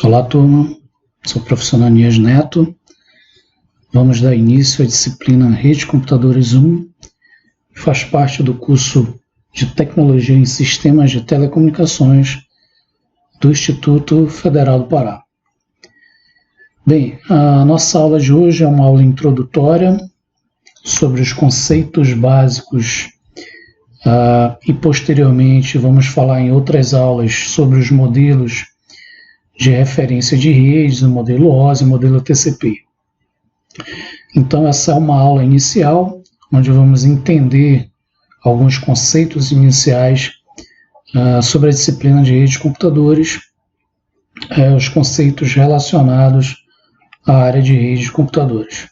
Olá, turma. Sou o professor Ananias Neto. Vamos dar início à disciplina Rede de Computadores 1, que faz parte do curso de Tecnologia em Sistemas de Telecomunicações do Instituto Federal do Pará. Bem, a nossa aula de hoje é uma aula introdutória sobre os conceitos básicos e posteriormente vamos falar em outras aulas sobre os modelos de referência de redes, o modelo OSI e o modelo TCP. Então essa é uma aula inicial, onde vamos entender alguns conceitos iniciais sobre a disciplina de rede de computadores, os conceitos relacionados à área de rede de computadores.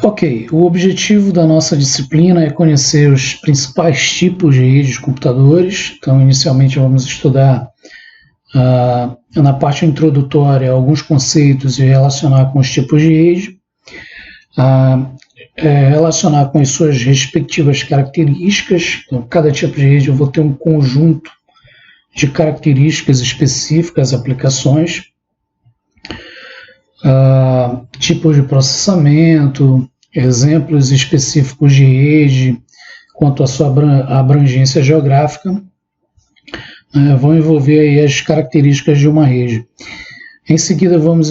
Ok, o objetivo da nossa disciplina é conhecer os principais tipos de redes de computadores. Então, inicialmente vamos estudar na parte introdutória alguns conceitos e relacionar com os tipos de rede, relacionar com as suas respectivas características. Então, cada tipo de rede eu vou ter um conjunto de características específicas, aplicações, tipos de processamento, exemplos específicos de rede, quanto à sua abrangência geográfica, vão envolver aí as características de uma rede. Em seguida vamos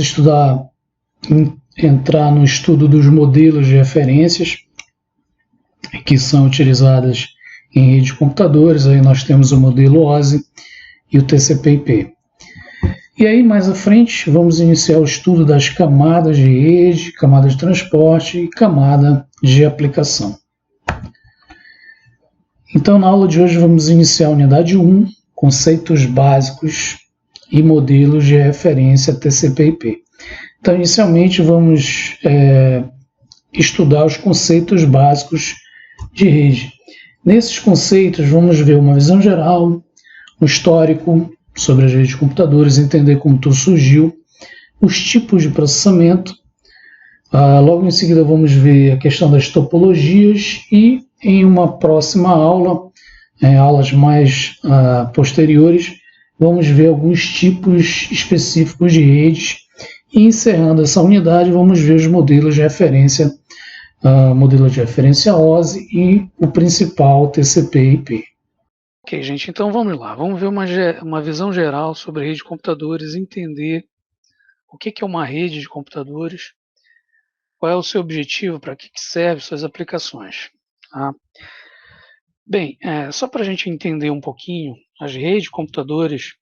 entrar no estudo dos modelos de referências que são utilizadas em rede de computadores. Aí nós temos o modelo OSI e o TCP/IP. E aí, mais à frente, vamos iniciar o estudo das camadas de rede, camada de transporte e camada de aplicação. Então, na aula de hoje, vamos iniciar a unidade 1, conceitos básicos e modelos de referência TCP/IP. Então, inicialmente, vamos estudar os conceitos básicos de rede. Nesses conceitos, vamos ver uma visão geral, um histórico sobre as redes de computadores, entender como tudo surgiu, os tipos de processamento. Logo em seguida vamos ver a questão das topologias e em uma próxima aula, aulas mais posteriores, vamos ver alguns tipos específicos de redes e encerrando essa unidade vamos ver os modelos de referência, modelo de referência OSI e o principal TCP/IP. Ok, gente, então vamos lá. Vamos ver uma visão geral sobre rede de computadores, entender o que é uma rede de computadores, qual é o seu objetivo, para que serve, suas aplicações. Tá? Bem, só para a gente entender um pouquinho, as redes de computadores,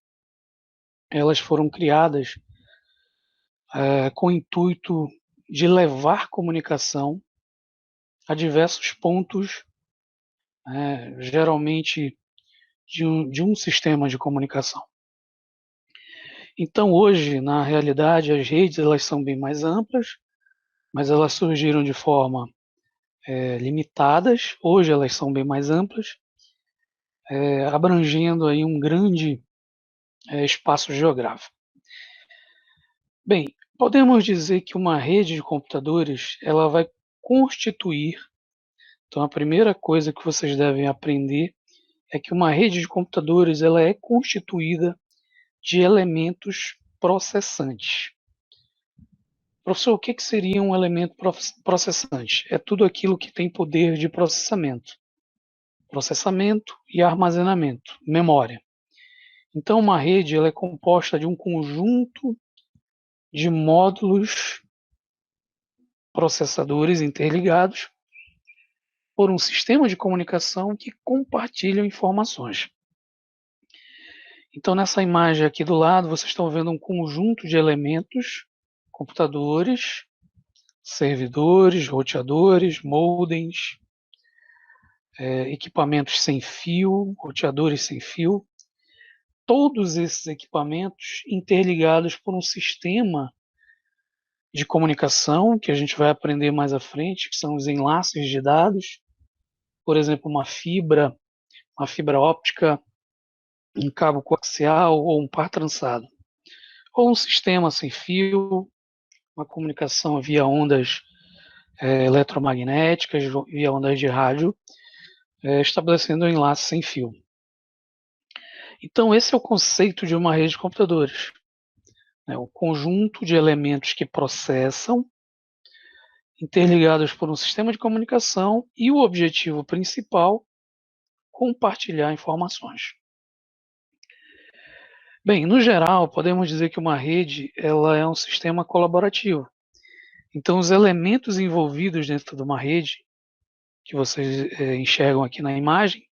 elas foram criadas com o intuito de levar comunicação a diversos pontos, geralmente de um sistema de comunicação. Então hoje, na realidade, as redes elas são bem mais amplas, mas elas surgiram de forma limitadas. Hoje elas são bem mais amplas, abrangendo aí um grande espaço geográfico. Bem, podemos dizer que uma rede de computadores ela vai constituir. Então a primeira coisa que vocês devem aprender é que uma rede de computadores ela é constituída de elementos processantes. Professor, o que seria um elemento processante? É tudo aquilo que tem poder de processamento e armazenamento, memória. Então, uma rede ela é composta de um conjunto de módulos processadores interligados por um sistema de comunicação que compartilham informações. Então, nessa imagem aqui do lado, vocês estão vendo um conjunto de elementos, computadores, servidores, roteadores, modems, equipamentos sem fio, roteadores sem fio. Todos esses equipamentos interligados por um sistema de comunicação, que a gente vai aprender mais à frente, que são os enlaces de dados. Por exemplo, uma fibra óptica, um cabo coaxial ou um par trançado, ou um sistema sem fio, uma comunicação via ondas eletromagnéticas, via ondas de rádio, estabelecendo um enlace sem fio. Então, esse é o conceito de uma rede de computadores. O conjunto de elementos que processam, interligados por um sistema de comunicação, e o objetivo principal, compartilhar informações. Bem, no geral, podemos dizer que uma rede ela é um sistema colaborativo. Então, os elementos envolvidos dentro de uma rede, que vocês enxergam aqui na imagem,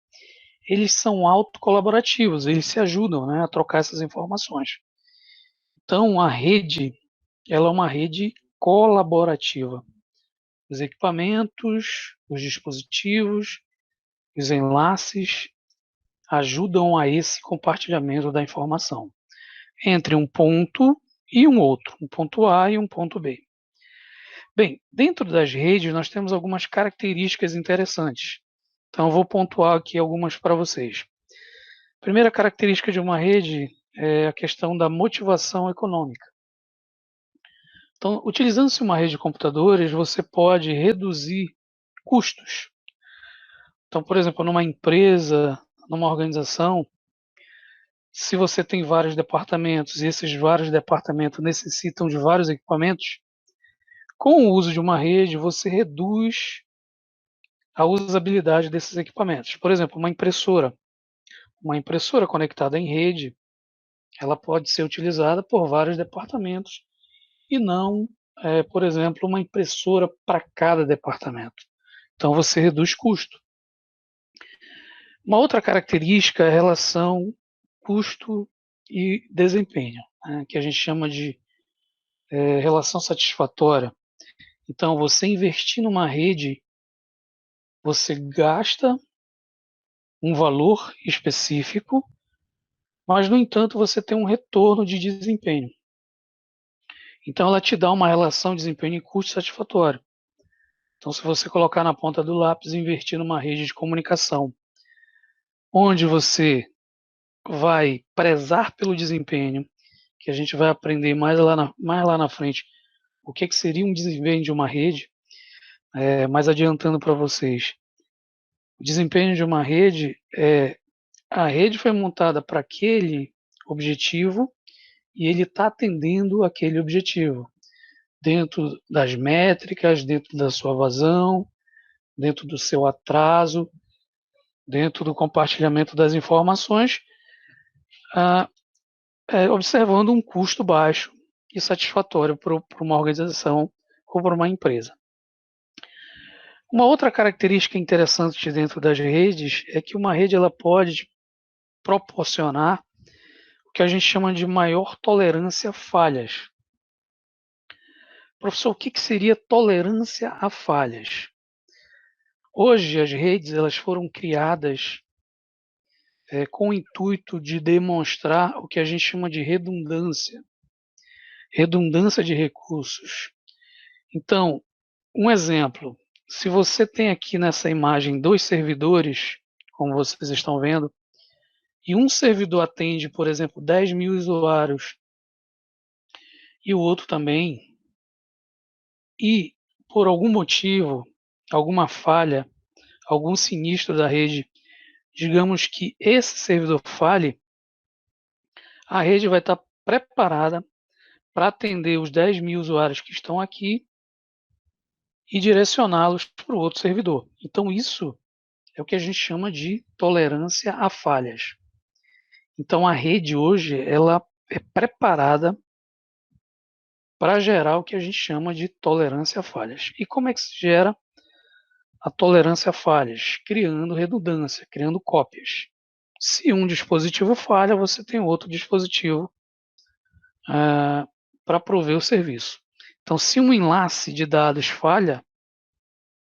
eles são autocolaborativos, eles se ajudam, né, a trocar essas informações. Então, a rede ela é uma rede colaborativa. Os equipamentos, os dispositivos, os enlaces ajudam a esse compartilhamento da informação entre um ponto e um outro, um ponto A e um ponto B. Bem, dentro das redes nós temos algumas características interessantes. Então eu vou pontuar aqui algumas para vocês. A primeira característica de uma rede é a questão da motivação econômica. Então, utilizando-se uma rede de computadores, você pode reduzir custos. Então, por exemplo, numa empresa, numa organização, se você tem vários departamentos e esses vários departamentos necessitam de vários equipamentos, com o uso de uma rede, você reduz a usabilidade desses equipamentos. Por exemplo, uma impressora. Uma impressora conectada em rede, ela pode ser utilizada por vários departamentos e não, por exemplo, uma impressora para cada departamento. Então você reduz custo. Uma outra característica é a relação custo e desempenho, né, que a gente chama de relação satisfatória. Então, você investir numa rede, você gasta um valor específico, mas, no entanto, você tem um retorno de desempenho. Então, ela te dá uma relação de desempenho e custo satisfatório. Então, se você colocar na ponta do lápis e investir numa rede de comunicação, onde você vai prezar pelo desempenho, que a gente vai aprender mais lá na frente o que seria um desempenho de uma rede, mas adiantando para vocês, o desempenho de uma rede a rede foi montada para aquele objetivo e ele está atendendo aquele objetivo, dentro das métricas, dentro da sua vazão, dentro do seu atraso, dentro do compartilhamento das informações, observando um custo baixo e satisfatório para uma organização ou para uma empresa. Uma outra característica interessante dentro das redes é que uma rede ela pode proporcionar o que a gente chama de maior tolerância a falhas. Professor, o que seria tolerância a falhas? Hoje as redes elas foram criadas com o intuito de demonstrar o que a gente chama de redundância de recursos. Então, um exemplo, se você tem aqui nessa imagem 2 servidores, como vocês estão vendo, e um servidor atende, por exemplo, 10.000 usuários e o outro também, e por algum motivo, alguma falha, algum sinistro da rede, digamos que esse servidor falhe, a rede vai estar preparada para atender os 10.000 usuários que estão aqui e direcioná-los para o outro servidor. Então, isso é o que a gente chama de tolerância a falhas. Então, a rede hoje ela é preparada para gerar o que a gente chama de tolerância a falhas. E como é que se gera a tolerância a falhas? Criando redundância, criando cópias. Se um dispositivo falha, você tem outro dispositivo para prover o serviço. Então, se um enlace de dados falha,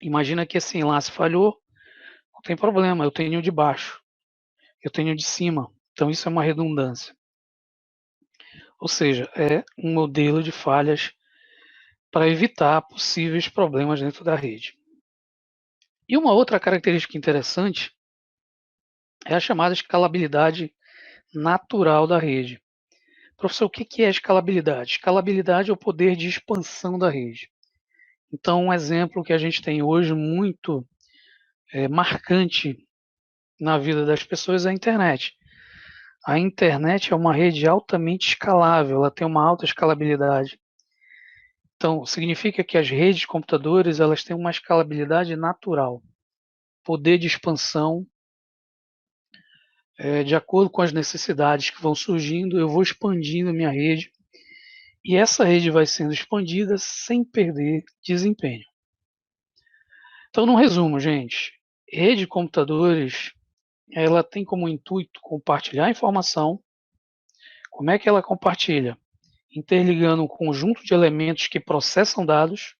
imagina que esse enlace falhou, não tem problema, eu tenho de baixo, eu tenho de cima. Então, isso é uma redundância. Ou seja, é um modelo de falhas para evitar possíveis problemas dentro da rede. E uma outra característica interessante é a chamada escalabilidade natural da rede. Professor, o que é escalabilidade? Escalabilidade é o poder de expansão da rede. Então, um exemplo que a gente tem hoje muito marcante na vida das pessoas é a internet. A internet é uma rede altamente escalável, ela tem uma alta escalabilidade. Então, significa que as redes de computadores elas têm uma escalabilidade natural, poder de expansão, de acordo com as necessidades que vão surgindo, eu vou expandindo a minha rede e essa rede vai sendo expandida sem perder desempenho. Então, no resumo, gente, rede de computadores ela tem como intuito compartilhar informação. Como é que ela compartilha? Interligando um conjunto de elementos que processam dados.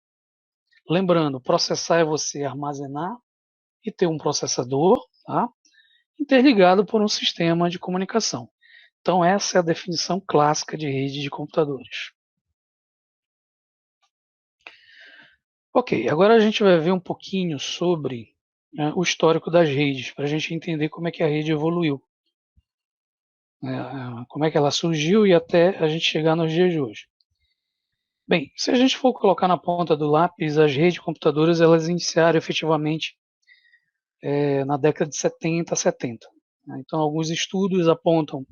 Lembrando, processar é você armazenar e ter um processador, tá? Interligado por um sistema de comunicação. Então, essa é a definição clássica de rede de computadores. Ok, agora a gente vai ver um pouquinho sobre o histórico das redes, para a gente entender como é que a rede evoluiu, como é que ela surgiu e até a gente chegar nos dias de hoje. Bem, se a gente for colocar na ponta do lápis, as redes de computadores elas iniciaram efetivamente na década de 70 a 70. Né? Então, alguns estudos apontam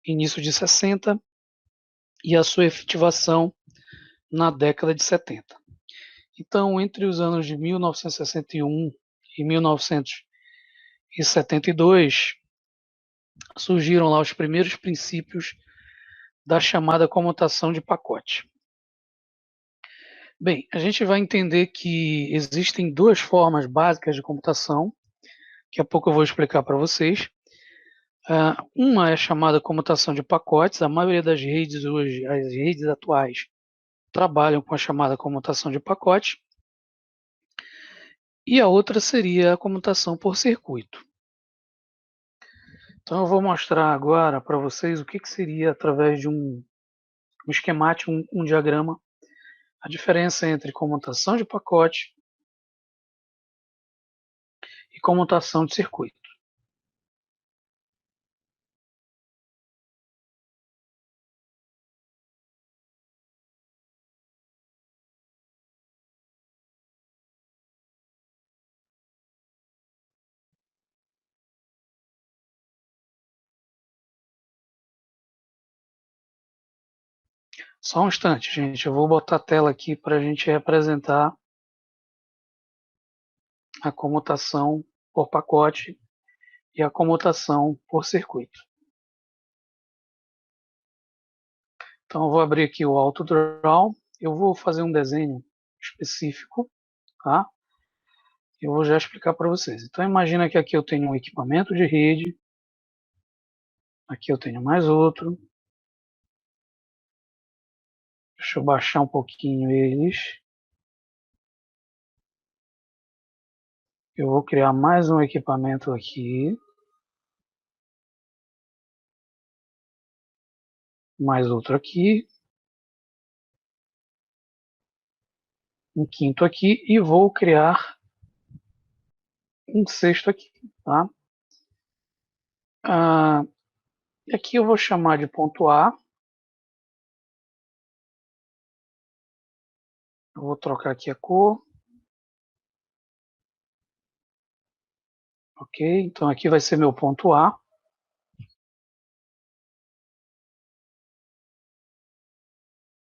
início de 60 e a sua efetivação na década de 70. Então, entre os anos de 1961 e 1972, surgiram lá os primeiros princípios da chamada comutação de pacote. Bem, a gente vai entender que existem duas formas básicas de computação, daqui a pouco eu vou explicar para vocês. Uma é chamada comutação de pacotes, a maioria das redes hoje, as redes atuais, trabalham com a chamada comutação de pacote, e a outra seria a comutação por circuito. Então eu vou mostrar agora para vocês o que seria, através de um esquemático, um diagrama, a diferença entre comutação de pacote e comutação de circuito. Só um instante, gente. Eu vou botar a tela aqui para a gente representar a comutação por pacote e a comutação por circuito. Então, eu vou abrir aqui o AutoDraw. Eu vou fazer um desenho específico, tá? Eu vou já explicar para vocês. Então, imagina que aqui eu tenho um equipamento de rede. Aqui eu tenho mais outro. Deixa eu baixar um pouquinho eles. Eu vou criar mais um equipamento aqui. Mais outro aqui. Um quinto aqui. E vou criar um sexto aqui, tá? Aqui eu vou chamar de ponto A. Eu vou trocar aqui a cor. Ok, então aqui vai ser meu ponto A.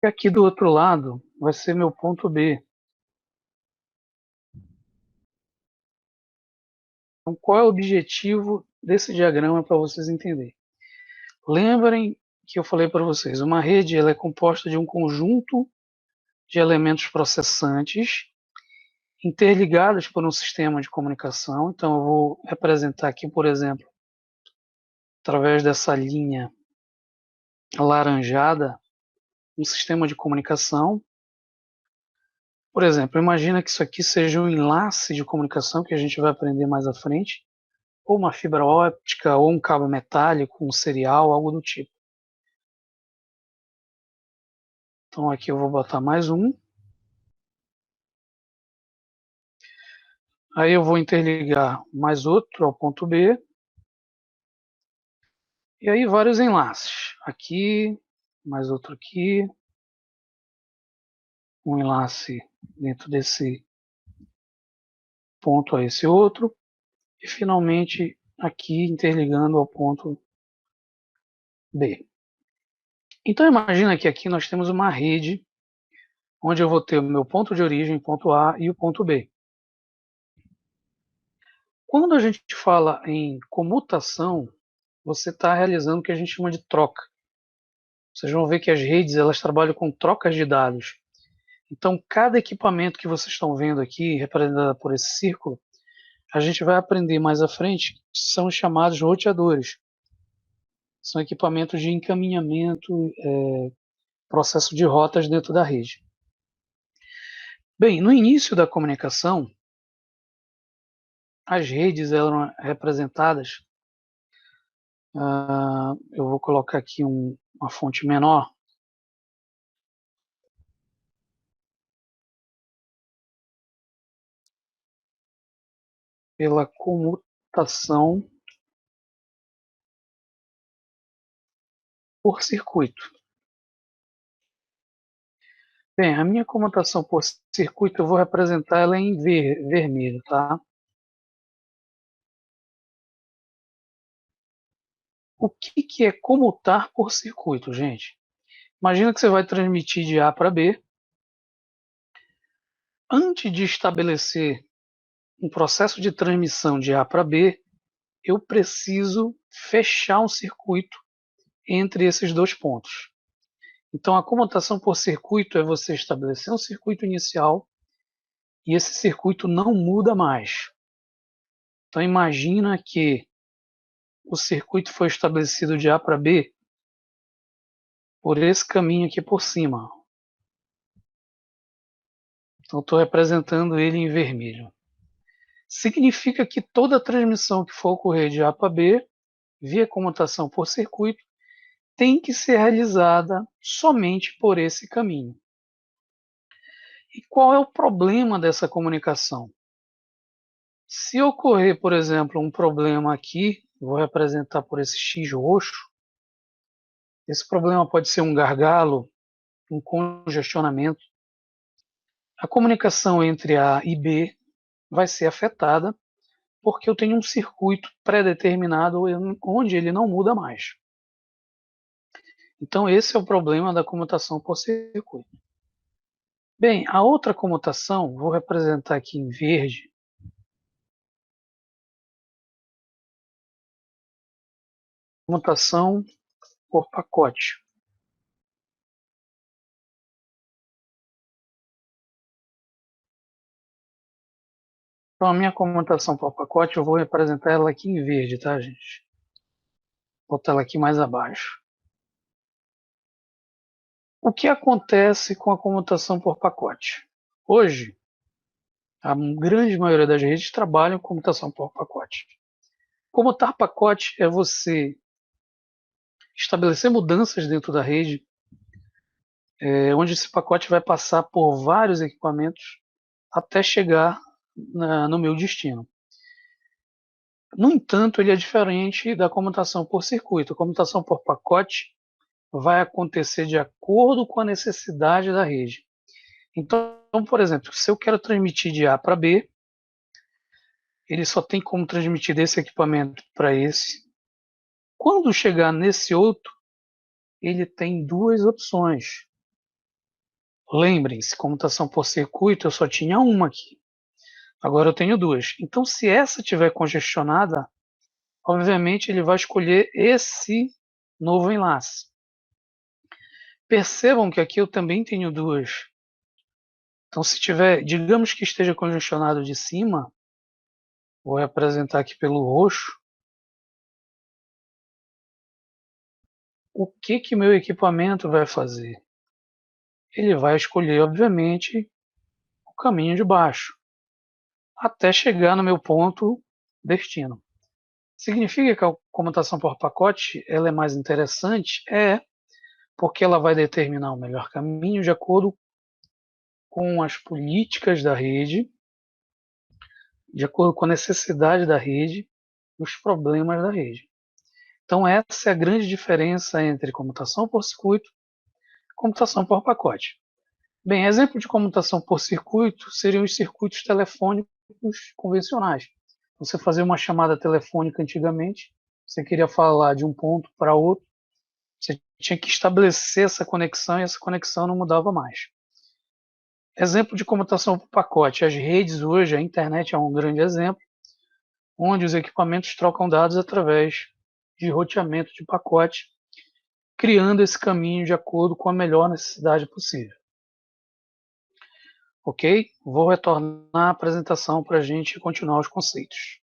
E aqui do outro lado vai ser meu ponto B. Então, qual é o objetivo desse diagrama para vocês entenderem? Lembrem que eu falei para vocês, uma rede ela é composta de um conjunto de elementos processantes interligados por um sistema de comunicação. Então, eu vou representar aqui, por exemplo, através dessa linha alaranjada, um sistema de comunicação. Por exemplo, imagina que isso aqui seja um enlace de comunicação, que a gente vai aprender mais à frente, ou uma fibra óptica, ou um cabo metálico, um serial, algo do tipo. Então aqui eu vou botar mais um. Aí eu vou interligar mais outro ao ponto B. E aí vários enlaces. Aqui, mais outro aqui. Um enlace dentro desse ponto a esse outro, e finalmente aqui interligando ao ponto B. Então imagina que aqui nós temos uma rede onde eu vou ter o meu ponto de origem, ponto A, e o ponto B. Quando a gente fala em comutação, você está realizando o que a gente chama de troca. Vocês vão ver que as redes elas trabalham com trocas de dados. Então, cada equipamento que vocês estão vendo aqui, representado por esse círculo, a gente vai aprender mais à frente, são os chamados roteadores. São equipamentos de encaminhamento, processo de rotas dentro da rede. Bem, no início da comunicação, as redes eram representadas, eu vou colocar aqui uma fonte menor, pela comutação por circuito. Bem, a minha comutação por circuito eu vou representar ela em vermelho, tá? O que é comutar por circuito, gente? Imagina que você vai transmitir de A para B. Antes de estabelecer um processo de transmissão de A para B, eu preciso fechar um circuito entre esses dois pontos. Então, a comutação por circuito é você estabelecer um circuito inicial e esse circuito não muda mais. Então, imagina que o circuito foi estabelecido de A para B por esse caminho aqui por cima. Então, estou representando ele em vermelho. Significa que toda transmissão que for ocorrer de A para B, via comutação por circuito, tem que ser realizada somente por esse caminho. E qual é o problema dessa comunicação? Se ocorrer, por exemplo, um problema aqui, vou representar por esse X roxo, esse problema pode ser um gargalo, um congestionamento. A comunicação entre A e B vai ser afetada porque eu tenho um circuito pré-determinado onde ele não muda mais. Então esse é o problema da comutação por circuito. Bem, a outra comutação, vou representar aqui em verde, comutação por pacote. Então a minha comutação por pacote, eu vou representar ela aqui em verde, tá, gente? Vou botar ela aqui mais abaixo. O que acontece com a comutação por pacote? Hoje, a grande maioria das redes trabalham com comutação por pacote. Comutar pacote é você estabelecer mudanças dentro da rede, onde esse pacote vai passar por vários equipamentos até chegar no meu destino. No entanto, ele é diferente da comutação por circuito. A comutação por pacote vai acontecer de acordo com a necessidade da rede. Então, por exemplo, se eu quero transmitir de A para B, ele só tem como transmitir desse equipamento para esse. Quando chegar nesse outro, ele tem duas opções. Lembrem-se, comutação por circuito, eu só tinha uma aqui. Agora eu tenho duas. Então, se essa estiver congestionada, obviamente ele vai escolher esse novo enlace. Percebam que aqui eu também tenho duas. Então, se tiver, digamos que esteja congestionado de cima, vou representar aqui pelo roxo, o que meu equipamento vai fazer? Ele vai escolher, obviamente, o caminho de baixo, até chegar no meu ponto destino. Significa que a comutação por pacote ela é mais interessante? Porque ela vai determinar o melhor caminho de acordo com as políticas da rede, de acordo com a necessidade da rede, os problemas da rede. Então essa é a grande diferença entre comutação por circuito e comutação por pacote. Bem, exemplo de comutação por circuito seriam os circuitos telefônicos convencionais. Você fazia uma chamada telefônica antigamente, você queria falar de um ponto para outro, você tinha que estabelecer essa conexão e essa conexão não mudava mais. Exemplo de comutação por pacote. As redes hoje, a internet é um grande exemplo, onde os equipamentos trocam dados através de roteamento de pacote, criando esse caminho de acordo com a melhor necessidade possível. Ok? Vou retornar a apresentação para a gente continuar os conceitos.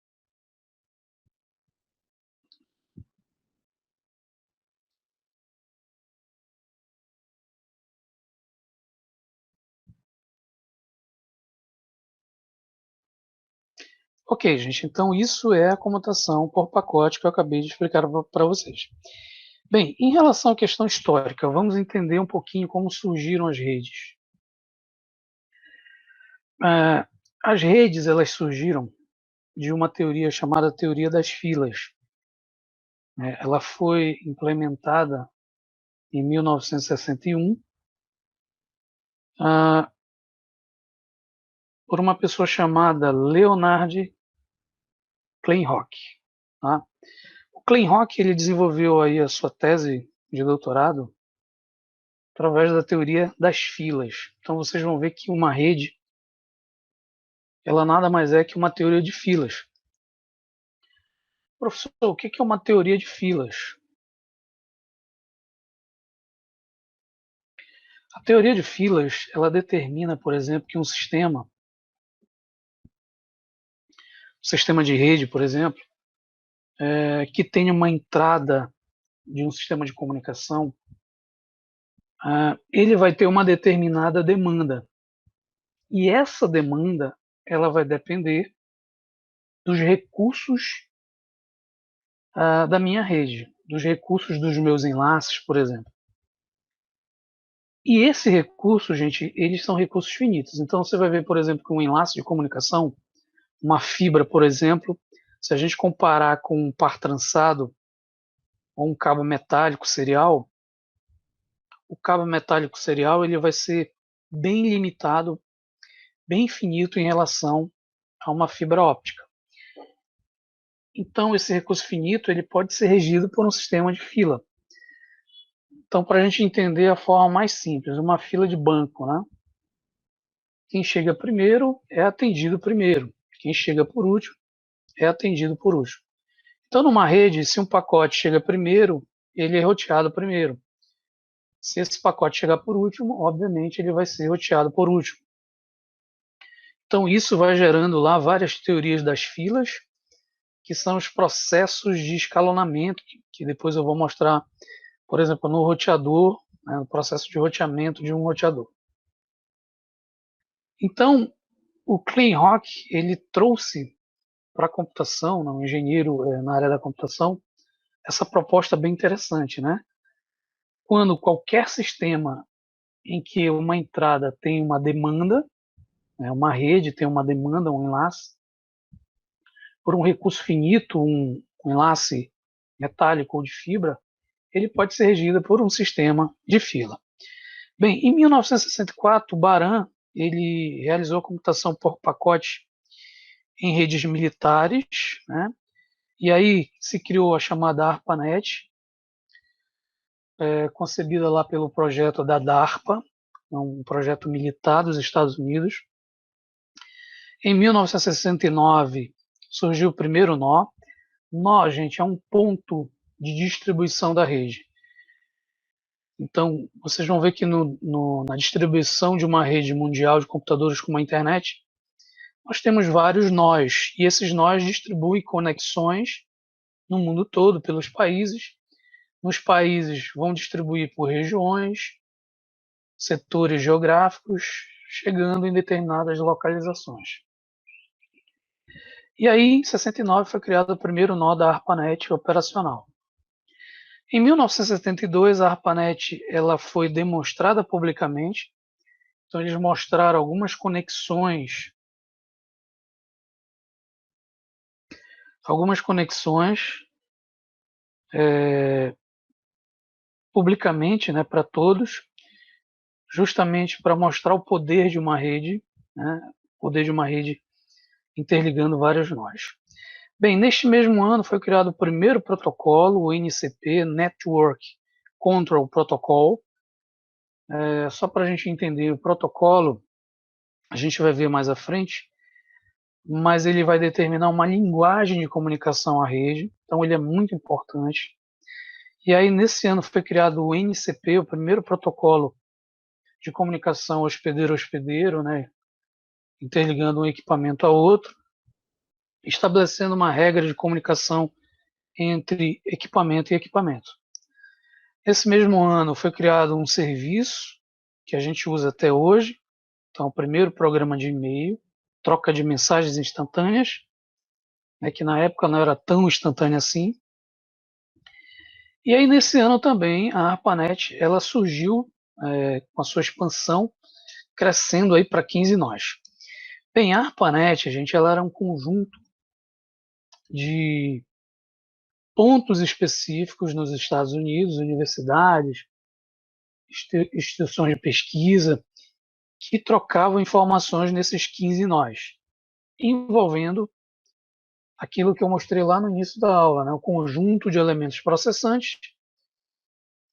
Ok, gente, então isso é a comutação por pacote que eu acabei de explicar para vocês. Bem, em relação à questão histórica, vamos entender um pouquinho como surgiram as redes. As redes, elas surgiram de uma teoria chamada teoria das filas. Ela foi implementada em 1961 por uma pessoa chamada Leonard Kleinrock. Tá? O Kleinrock ele desenvolveu aí a sua tese de doutorado através da teoria das filas. Então vocês vão ver que uma rede ela nada mais é que uma teoria de filas. Professor, o que é uma teoria de filas? A teoria de filas ela determina, por exemplo, que um sistema de rede, por exemplo, que tenha uma entrada de um sistema de comunicação, ele vai ter uma determinada demanda. E essa demanda ela vai depender dos recursos da minha rede, dos recursos dos meus enlaces, por exemplo. E esse recurso, gente, eles são recursos finitos. Então você vai ver, por exemplo, que um enlace de comunicação, uma fibra, por exemplo, se a gente comparar com um par trançado ou um cabo metálico serial, o cabo metálico serial ele vai ser bem limitado, bem finito em relação a uma fibra óptica. Então, esse recurso finito ele pode ser regido por um sistema de fila. Então, para a gente entender a forma mais simples, uma fila de banco, né? Quem chega primeiro é atendido primeiro. Quem chega por último é atendido por último. Então, numa rede, se um pacote chega primeiro, ele é roteado primeiro. Se esse pacote chegar por último, obviamente ele vai ser roteado por último. Então, isso vai gerando lá várias teorias das filas, que são os processos de escalonamento, que depois eu vou mostrar, por exemplo, no roteador, né, no processo de roteamento de um roteador. Então, o Kleinrock ele trouxe para a computação, um engenheiro na área da computação, essa proposta bem interessante, né? Quando qualquer sistema em que uma entrada tem uma demanda, né, uma rede tem uma demanda, um enlace, por um recurso finito, um enlace metálico ou de fibra, ele pode ser regido por um sistema de fila. Bem, em 1964, o Baran ele realizou a computação por pacote em redes militares, né? E aí se criou a chamada ARPANET, concebida lá pelo projeto da DARPA, um projeto militar dos Estados Unidos. Em 1969 surgiu o primeiro nó. Nó, gente, é um ponto de distribuição da rede. Então, vocês vão ver que na distribuição de uma rede mundial de computadores com uma internet, nós temos vários nós, e esses nós distribuem conexões no mundo todo, pelos países. Nos países vão distribuir por regiões, setores geográficos, chegando em determinadas localizações. E aí, em 69, foi criado o primeiro nó da ARPANET operacional. Em 1972, a ARPANET ela foi demonstrada publicamente. Então, eles mostraram algumas conexões publicamente, né, para todos. justamente para mostrar o poder de uma rede, né, o poder de uma rede interligando vários nós. Bem, neste mesmo ano foi criado o primeiro protocolo, o NCP, Network Control Protocol. Só para a gente entender o protocolo, a gente vai ver mais à frente, mas ele vai determinar uma linguagem de comunicação à rede, então ele é muito importante. E aí, nesse ano, foi criado o NCP, o primeiro protocolo de comunicação hospedeiro-hospedeiro, né, interligando um equipamento a outro, estabelecendo uma regra de comunicação entre equipamento e equipamento. Esse mesmo ano foi criado um serviço que a gente usa até hoje, então o primeiro programa de e-mail, troca de mensagens instantâneas, né, que na época não era tão instantânea assim. E aí nesse ano também a ARPANET ela surgiu com a sua expansão, crescendo aí para 15 nós. Bem, a ARPANET, gente, ela era um conjunto de pontos específicos nos Estados Unidos, universidades, instituições de pesquisa, que trocavam informações nesses 15 nós, envolvendo aquilo que eu mostrei lá no início da aula, né, o conjunto de elementos processantes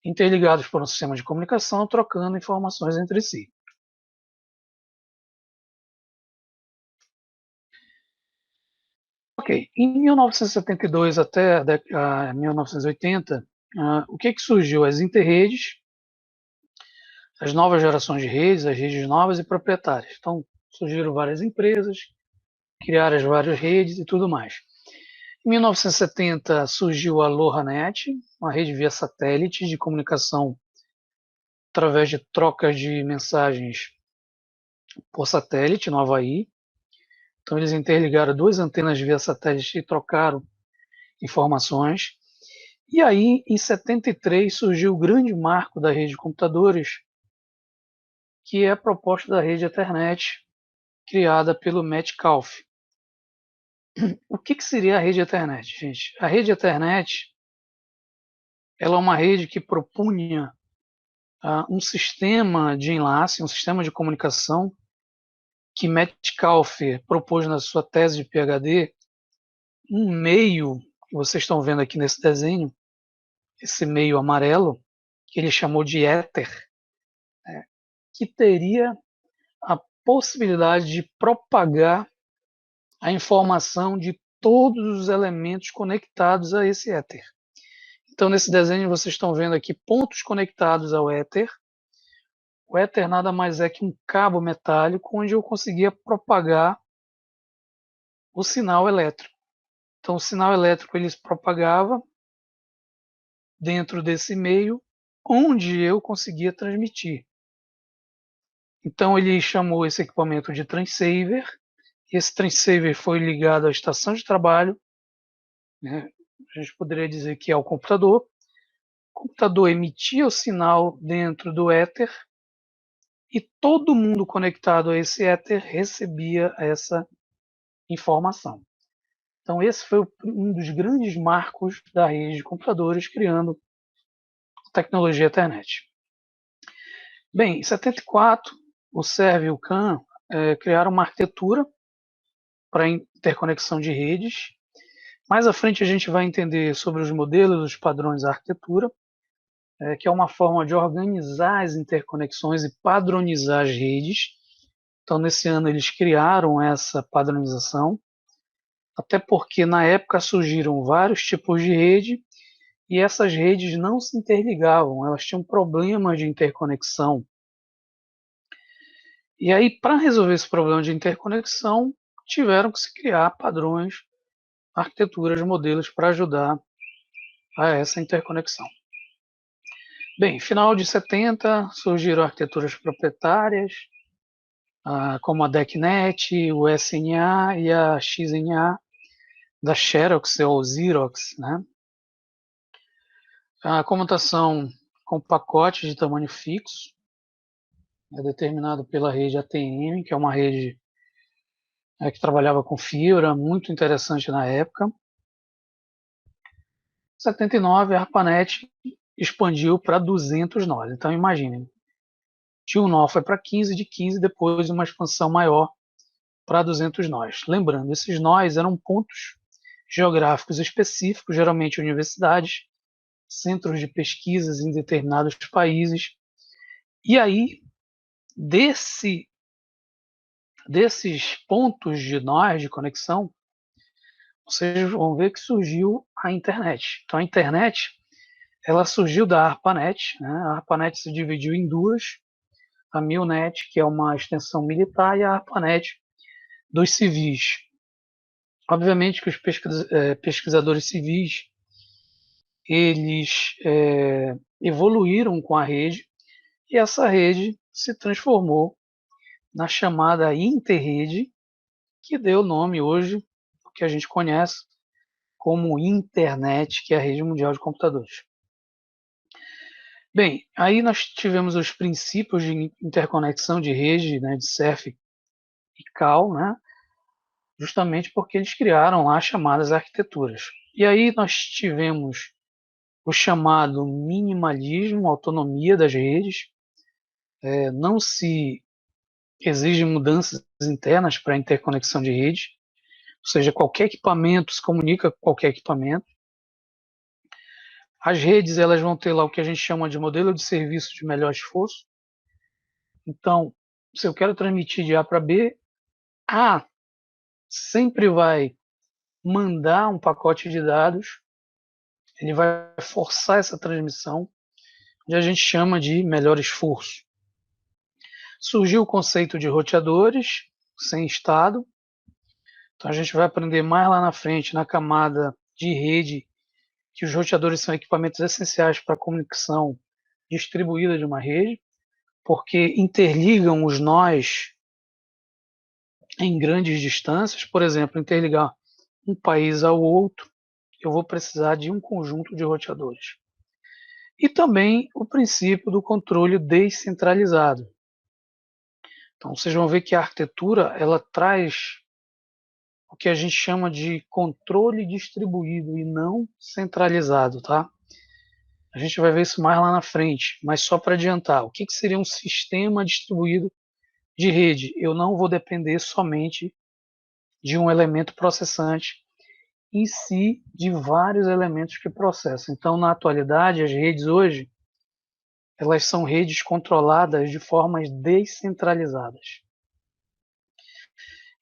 interligados por um sistema de comunicação, trocando informações entre si. Ok, em 1972 até 1980, o que surgiu? As interredes, as novas gerações de redes, as redes novas e proprietárias. Então, surgiram várias empresas, criaram as várias redes e tudo mais. Em 1970 surgiu a LoRaNet, uma rede via satélite de comunicação através de trocas de mensagens por satélite no Havaí. Então eles interligaram duas antenas via satélite e trocaram informações. E aí, em 73, surgiu o grande marco da rede de computadores, que é a proposta da rede Ethernet, criada pelo Metcalfe. O que seria a rede Ethernet, gente? A rede Ethernet ela é uma rede que propunha um sistema de enlace, um sistema de comunicação que Metcalfe propôs na sua tese de PhD, um meio que vocês estão vendo aqui nesse desenho, esse meio amarelo, que ele chamou de éter, que teria a possibilidade de propagar a informação de todos os elementos conectados a esse éter. Então, nesse desenho, vocês estão vendo aqui pontos conectados ao éter. O éter nada mais é que um cabo metálico onde eu conseguia propagar o sinal elétrico. Então, o sinal elétrico ele se propagava dentro desse meio onde eu conseguia transmitir. Então, ele chamou esse equipamento de transceiver. Esse transceiver foi ligado à estação de trabalho, né? A gente poderia dizer que é o computador. O computador emitia o sinal dentro do éter e todo mundo conectado a esse éter recebia essa informação. Então, esse foi um dos grandes marcos da rede de computadores, criando a tecnologia Ethernet. Bem, em 74, o CERV e o CAN criaram uma arquitetura para interconexão de redes. Mais à frente a gente vai entender sobre os modelos, os padrões da arquitetura, que é uma forma de organizar as interconexões e padronizar as redes. Então, nesse ano, eles criaram essa padronização, até porque na época surgiram vários tipos de rede e essas redes não se interligavam, elas tinham problemas de interconexão. E aí, para resolver esse problema de interconexão, tiveram que se criar padrões, arquiteturas, modelos para ajudar a essa interconexão. Bem, final de 70 surgiram arquiteturas proprietárias, como a DECnet, o SNA e a XNA da Xerox ou Xerox, né? A comutação com pacotes de tamanho fixo é determinado pela rede ATM, que é uma rede que trabalhava com fibra, muito interessante na época. Em 79, a ARPANET expandiu para 200 nós. Então, imaginem, De 1 nó foi para 15, de 15 depois uma expansão maior para 200 nós. Lembrando, esses nós eram pontos geográficos específicos, geralmente universidades, centros de pesquisas em determinados países. E aí, desses pontos de nós, de conexão, vocês vão ver que surgiu a internet. Então, a internet ela surgiu da ARPANET. Né? A ARPANET se dividiu em duas, a MILNET, que é uma extensão militar, e a ARPANET dos civis. Obviamente que os pesquisadores civis eles evoluíram com a rede, e essa rede se transformou na chamada interrede, que deu nome hoje ao que a gente conhece como internet, que é a rede mundial de computadores. Bem, aí nós tivemos os princípios de interconexão de rede, né, de Cerf e Cal, né, justamente porque eles criaram lá as chamadas arquiteturas. E aí nós tivemos o chamado minimalismo, autonomia das redes, não se exigem mudanças internas para a interconexão de rede, ou seja, qualquer equipamento se comunica com qualquer equipamento. As redes elas vão ter lá o que a gente chama de modelo de serviço de melhor esforço. Então, se eu quero transmitir de A para B, A sempre vai mandar um pacote de dados, ele vai forçar essa transmissão, que a gente chama de melhor esforço. Surgiu o conceito de roteadores sem estado. Então a gente vai aprender mais lá na frente, na camada de rede, que os roteadores são equipamentos essenciais para a comunicação distribuída de uma rede, porque interligam os nós em grandes distâncias. Por exemplo, interligar um país ao outro, eu vou precisar de um conjunto de roteadores. E também o princípio do controle descentralizado. Então vocês vão ver que a arquitetura ela traz o que a gente chama de controle distribuído e não centralizado, tá? A gente vai ver isso mais lá na frente, mas só para adiantar, o que seria um sistema distribuído de rede? Eu não vou depender somente de um elemento processante, e sim de vários elementos que processam. Então, na atualidade, as redes hoje, elas são redes controladas de formas descentralizadas.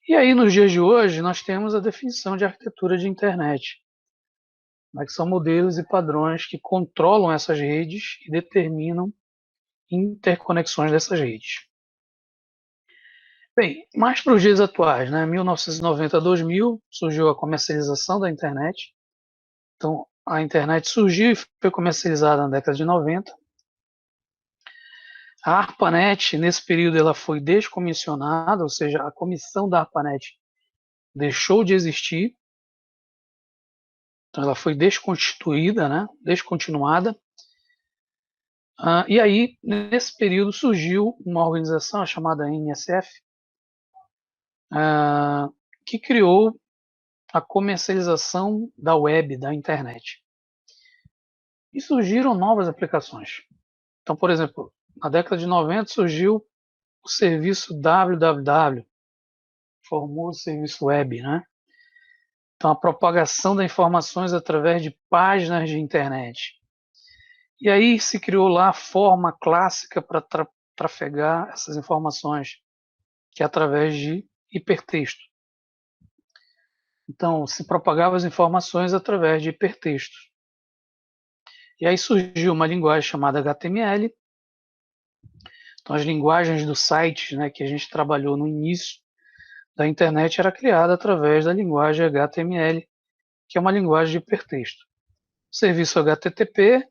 E aí, nos dias de hoje, nós temos a definição de arquitetura de internet, né, que são modelos e padrões que controlam essas redes e determinam interconexões dessas redes. Bem, mais para os dias atuais, né? 1990 a 2000 surgiu a comercialização da internet. Então, a internet surgiu e foi comercializada na década de 90. A ARPANET, nesse período, ela foi descomissionada, ou seja, a comissão da ARPANET deixou de existir. Então, ela foi desconstituída, né? Descontinuada. E aí, nesse período, surgiu uma organização chamada NSF, que criou a comercialização da web, da internet. E surgiram novas aplicações. Então, por exemplo, na década de 90 surgiu o serviço www, famoso serviço web, né? Então, a propagação das informações através de páginas de internet. E aí se criou lá a forma clássica para trafegar essas informações, que é através de hipertexto. Então, se propagava as informações através de hipertexto. E aí surgiu uma linguagem chamada HTML. Então, as linguagens dos sites, né, que a gente trabalhou no início da internet era criada através da linguagem HTML, que é uma linguagem de hipertexto. O serviço HTTP,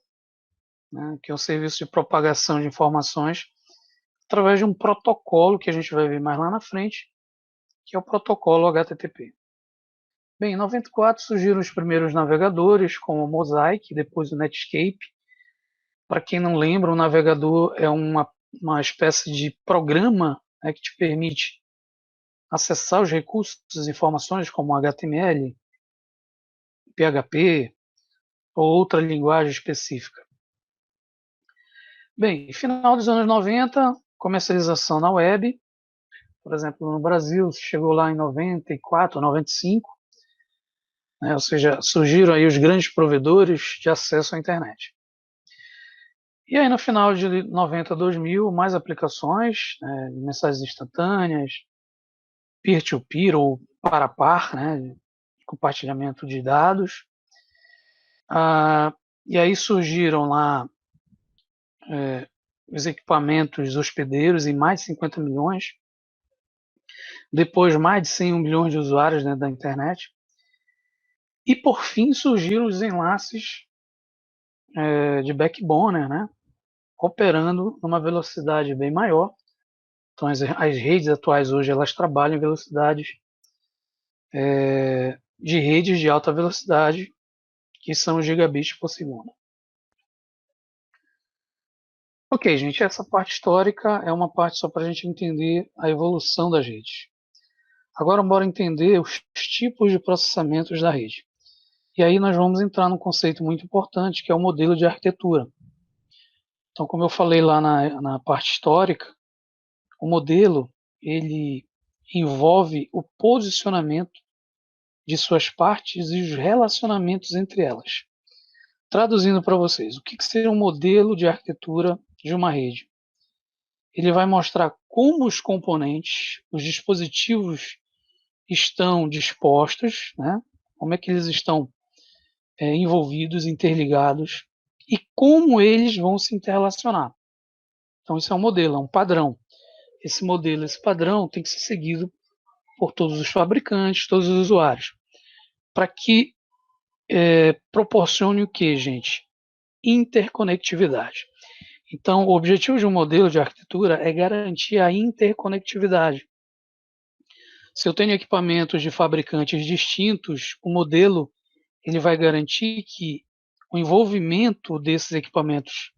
né, que é um serviço de propagação de informações, através de um protocolo que a gente vai ver mais lá na frente, que é o protocolo HTTP. Bem, em 94 surgiram os primeiros navegadores, como o Mosaic, depois o Netscape. Para quem não lembra, o navegador é uma espécie de programa, né, que te permite acessar os recursos, as informações como HTML, PHP ou outra linguagem específica. Bem, final dos anos 90, comercialização na web. Por exemplo, no Brasil, chegou lá em 94, 95, né? Ou seja, surgiram aí os grandes provedores de acesso à internet. E aí, no final de 90 a 2000, mais aplicações, né, de mensagens instantâneas, peer-to-peer ou par, né, compartilhamento de dados. E aí surgiram lá os equipamentos hospedeiros em mais de 50 milhões. Depois, mais de 100 milhões de usuários dentro da internet. E, por fim, surgiram os enlaces de backbone, né, operando numa velocidade bem maior. Então, as redes atuais hoje elas trabalham em velocidades de redes de alta velocidade, que são gigabits por segundo. Ok, gente, essa parte histórica é uma parte só para a gente entender a evolução das redes. Agora, bora entender os tipos de processamentos da rede. E aí nós vamos entrar num conceito muito importante, que é o modelo de arquitetura. Então, como eu falei lá na parte histórica, o modelo ele envolve o posicionamento de suas partes e os relacionamentos entre elas. Traduzindo para vocês, o que seria um modelo de arquitetura de uma rede? Ele vai mostrar como os componentes, os dispositivos estão dispostos, né? Como é que eles estão envolvidos, interligados, e como eles vão se interrelacionar. Então, isso é um modelo, é um padrão. Esse modelo, esse padrão tem que ser seguido por todos os fabricantes, todos os usuários, para que proporcione o que, gente? Interconectividade. Então, o objetivo de um modelo de arquitetura é garantir a interconectividade. Se eu tenho equipamentos de fabricantes distintos, o modelo ele vai garantir que o envolvimento desses equipamentos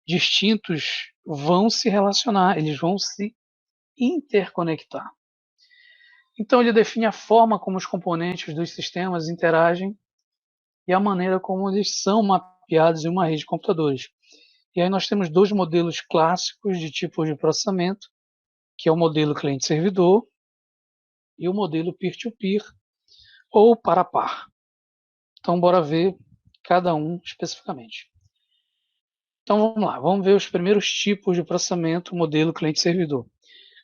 distintos vão se relacionar, eles vão se interconectar. Então, ele define a forma como os componentes dos sistemas interagem e a maneira como eles são mapeados em uma rede de computadores. E aí nós temos dois modelos clássicos de tipos de processamento, que é o modelo cliente-servidor e o modelo peer-to-peer ou par. Então, bora ver cada um especificamente. Então, vamos lá. Vamos ver os primeiros tipos de processamento modelo cliente-servidor.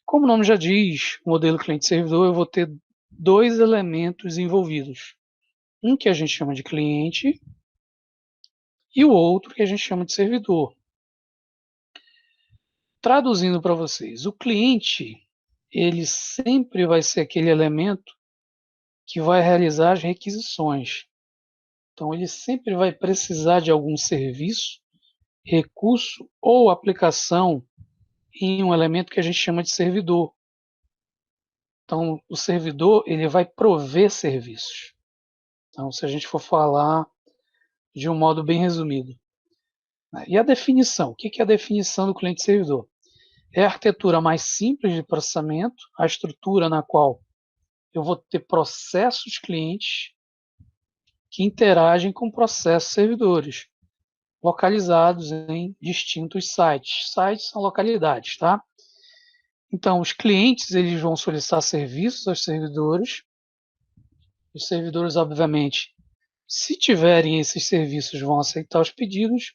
Como o nome já diz, o modelo cliente-servidor, eu vou ter dois elementos envolvidos. Um que a gente chama de cliente e o outro que a gente chama de servidor. Traduzindo para vocês, o cliente ele sempre vai ser aquele elemento que vai realizar as requisições. Então, ele sempre vai precisar de algum serviço, recurso ou aplicação em um elemento que a gente chama de servidor. Então, o servidor ele vai prover serviços. Então, se a gente for falar de um modo bem resumido. E a definição? O que é a definição do cliente-servidor? É a arquitetura mais simples de processamento, a estrutura na qual eu vou ter processos clientes que interagem com processos servidores, localizados em distintos sites. Sites são localidades, tá? Então, os clientes eles vão solicitar serviços aos servidores. Os servidores, obviamente, se tiverem esses serviços, vão aceitar os pedidos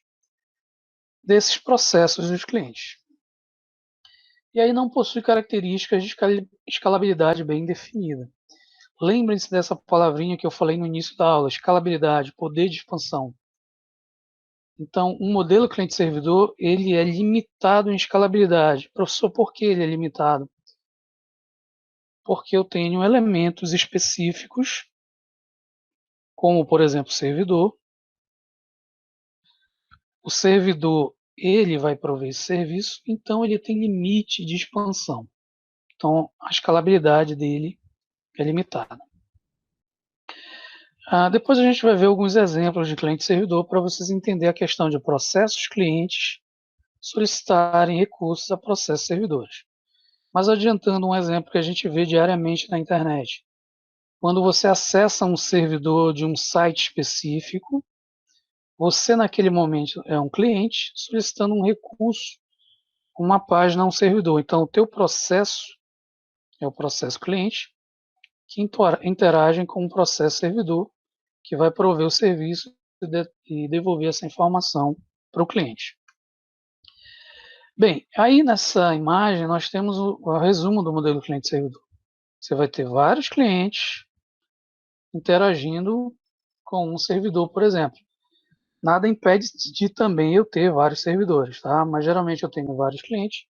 desses processos dos clientes. E aí não possui características de escalabilidade bem definida. Lembrem-se dessa palavrinha que eu falei no início da aula, escalabilidade, poder de expansão. Então, um modelo cliente-servidor, ele é limitado em escalabilidade. Professor, por que ele é limitado? Porque eu tenho elementos específicos, como, por exemplo, servidor. O servidor, ele vai prover esse serviço, então ele tem limite de expansão. Então, a escalabilidade dele é limitada. Depois a gente vai ver alguns exemplos de cliente-servidor para vocês entenderem a questão de processos clientes solicitarem recursos a processos servidores. Mas adiantando um exemplo que a gente vê diariamente na internet. Quando você acessa um servidor de um site específico, você naquele momento é um cliente solicitando um recurso uma página a um servidor. Então, o teu processo é o processo cliente, que interagem com o processo servidor, que vai prover o serviço e devolver essa informação para o cliente. Bem, aí nessa imagem nós temos o resumo do modelo cliente-servidor. Você vai ter vários clientes interagindo com um servidor, por exemplo. Nada impede de também eu ter vários servidores, tá? Mas geralmente eu tenho vários clientes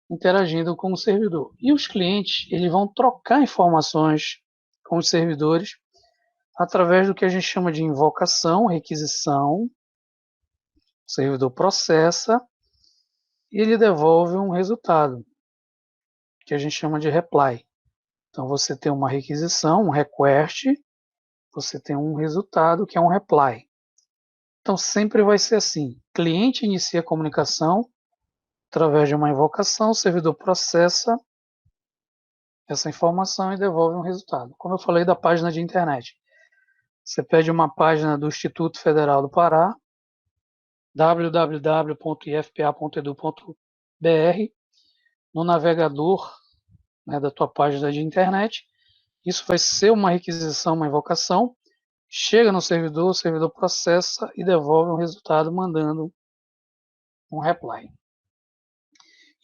interagindo com o servidor. E os clientes, eles vão trocar informações com os servidores através do que a gente chama de invocação, requisição. O servidor processa e ele devolve um resultado, que a gente chama de reply. Então você tem uma requisição, um request, você tem um resultado que é um reply. Então sempre vai ser assim: cliente inicia a comunicação através de uma invocação, o servidor processa essa informação e devolve um resultado. Como eu falei da página de internet, você pede uma página do Instituto Federal do Pará, www.ifpa.edu.br, no navegador, né, da tua página de internet. Isso vai ser uma requisição, uma invocação, chega no servidor, o servidor processa e devolve um resultado mandando um reply.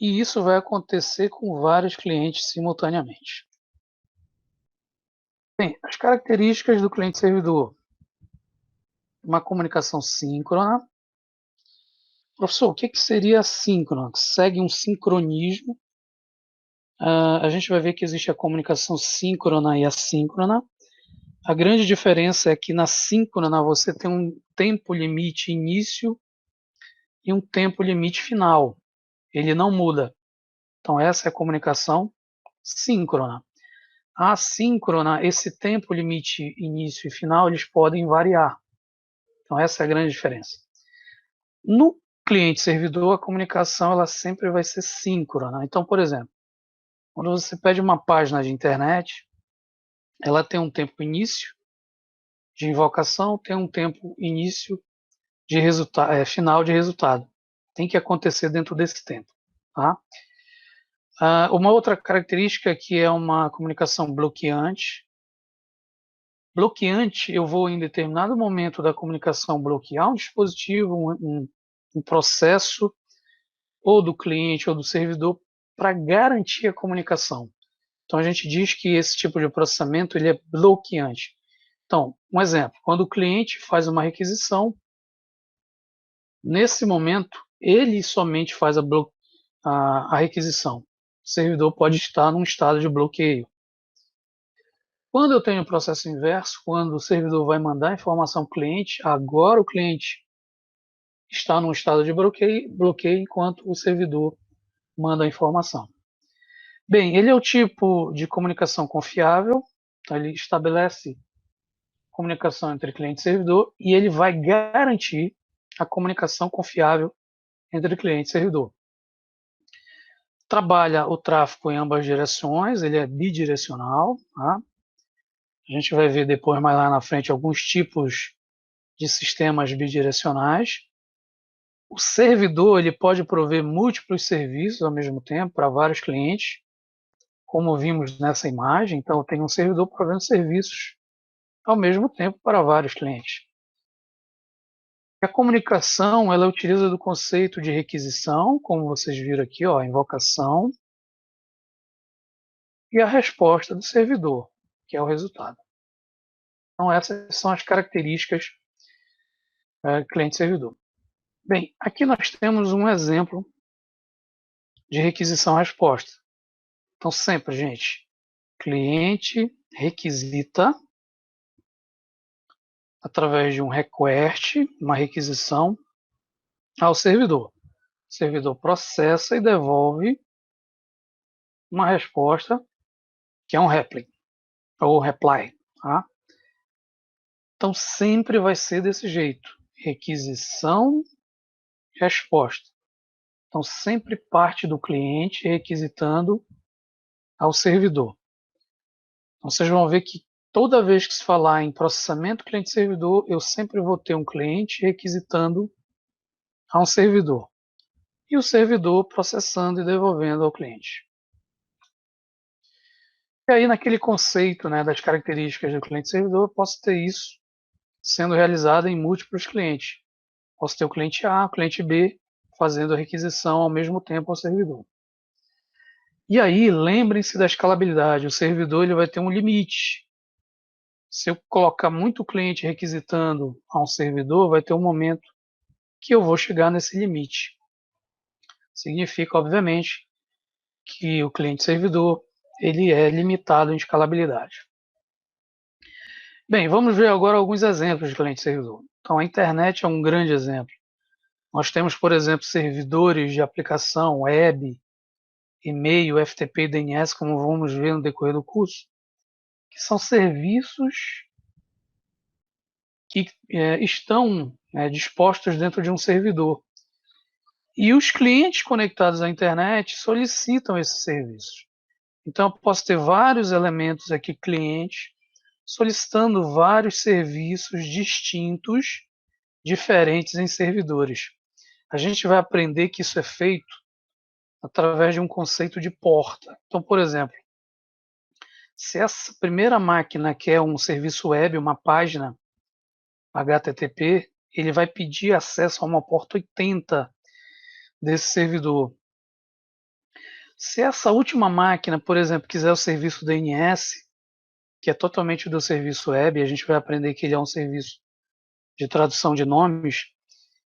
E isso vai acontecer com vários clientes simultaneamente. Bem, as características do cliente-servidor: uma comunicação síncrona. Professor, o que seria assíncrona? Segue um sincronismo. A gente vai ver que existe a comunicação síncrona e assíncrona. A grande diferença é que na síncrona você tem um tempo limite início e um tempo limite final. Ele não muda. Então essa é a comunicação síncrona. A assíncrona, esse tempo limite início e final, eles podem variar. Então essa é a grande diferença. No cliente-servidor, a comunicação ela sempre vai ser síncrona. Então, por exemplo, quando você pede uma página de internet, ela tem um tempo início de invocação, tem um tempo início de resultado, final de resultado. Tem que acontecer dentro desse tempo. Tá? Uma outra característica que é uma comunicação bloqueante. Bloqueante, eu vou em determinado momento da comunicação bloquear um dispositivo, um processo, ou do cliente ou do servidor, para garantir a comunicação. Então a gente diz que esse tipo de processamento ele é bloqueante. Então, um exemplo: quando o cliente faz uma requisição, nesse momento ele somente faz a requisição. O servidor pode estar num estado de bloqueio. Quando eu tenho o processo inverso, quando o servidor vai mandar a informação ao cliente, agora o cliente está num estado de bloqueio enquanto o servidor manda a informação. Bem, ele é o tipo de comunicação confiável, então ele estabelece comunicação entre cliente e servidor e ele vai garantir a comunicação confiável entre cliente e servidor. Trabalha o tráfego em ambas direções, ele é bidirecional. Tá? A gente vai ver depois, mais lá na frente, alguns tipos de sistemas bidirecionais. O servidor ele pode prover múltiplos serviços ao mesmo tempo para vários clientes, como vimos nessa imagem. Então, tem um servidor provendo serviços ao mesmo tempo para vários clientes. A comunicação ela utiliza do conceito de requisição, como vocês viram aqui, ó, a invocação, e a resposta do servidor, que é o resultado. Então, essas são as características cliente-servidor. Bem, aqui nós temos um exemplo de requisição-resposta. Então, sempre, gente, cliente requisita através de um request, uma requisição, ao servidor. O servidor processa e devolve uma resposta que é um reply, ou reply. Tá? Então, sempre vai ser desse jeito. Requisição, resposta. Então, sempre parte do cliente requisitando ao servidor. Então, vocês vão ver que toda vez que se falar em processamento cliente-servidor, eu sempre vou ter um cliente requisitando a um servidor. e o servidor processando e devolvendo ao cliente. E aí, naquele conceito, né, das características do cliente-servidor, eu posso ter isso sendo realizado em múltiplos clientes. Posso ter o cliente A, o cliente B, fazendo a requisição ao mesmo tempo ao servidor. E aí, lembrem-se da escalabilidade. O servidor ele vai ter um limite. Se eu colocar muito cliente requisitando a um servidor, vai ter um momento que eu vou chegar nesse limite. Significa, obviamente, que o cliente-servidor ele é limitado em escalabilidade. Bem, vamos ver agora alguns exemplos de cliente-servidor. Então, a internet é um grande exemplo. Nós temos, por exemplo, servidores de aplicação, web, e-mail, FTP e DNS, como vamos ver no decorrer do curso, que são serviços que estão dispostos dentro de um servidor. E os clientes conectados à internet solicitam esses serviços. Então, eu posso ter vários elementos aqui, clientes, solicitando vários serviços distintos, diferentes em servidores. A gente vai aprender que isso é feito através de um conceito de porta. Então, por exemplo, se essa primeira máquina quer um serviço web, uma página HTTP, ele vai pedir acesso a uma porta 80 desse servidor. Se essa última máquina, por exemplo, quiser o serviço DNS, que é totalmente do serviço web, a gente vai aprender que ele é um serviço de tradução de nomes,